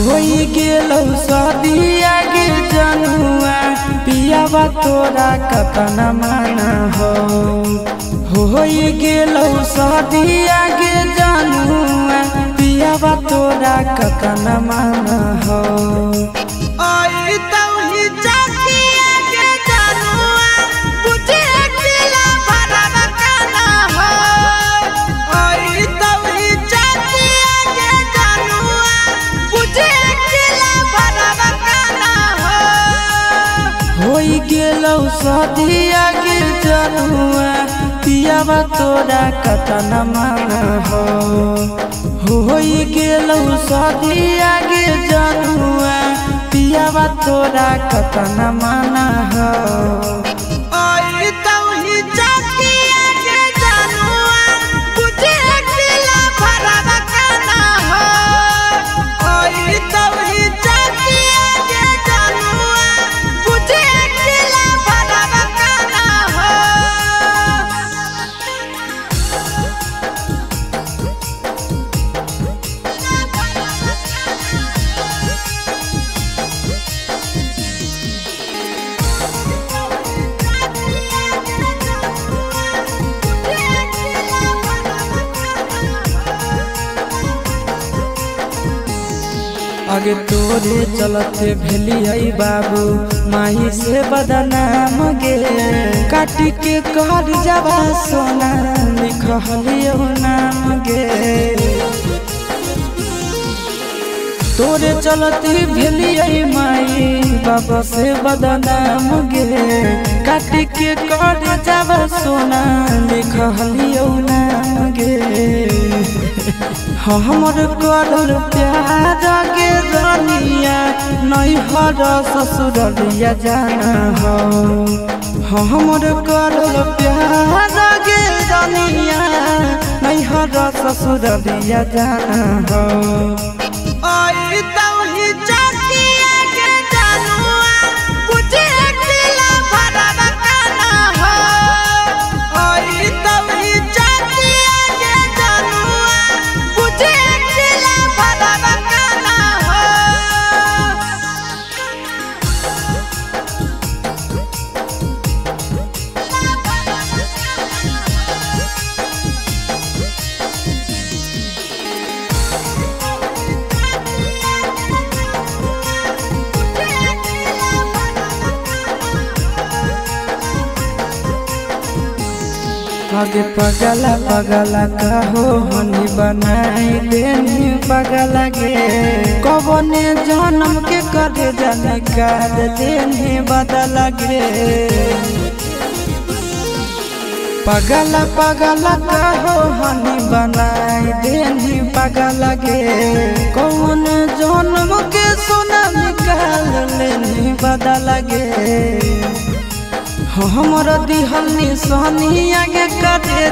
होई गेलौ सदिया गे जनुआ पियावा तोरा कतना माना होई गेलौ सदिया गे जनुआ पियावा तोरा कतना माना होई गेलौ सदिया गे जनुआ पियावा तोरा कतना माना होई गेलौ सदिया गे जनुआ पियावा तोरा कतना माना आगे तोरे चलते भेलियै बाबू माही से बदनाम गे काटी के कहर जावा सोना लिखलियो नाम गे तोरे चलते भेलियै माई बाबा से बदनाम गे काटी के कहर जावा सोना लिखलियो नाम गे हमर करल प्यार गे रानिया नैहर ससुरलिया जाना हमर करल प्यार गे रानिया नैहर ससुरलिया जाना आगे पगला पगला कहो हनी बनाई देनी पगला गे कबने जन्म के करे जाने कर देनी बदला गे पगला पगला कहो हनी बनाई देनी पगला गे कौन जन्म के सोना निकाल लेनी बदला गे हमर दिहल निशानी आगे करे।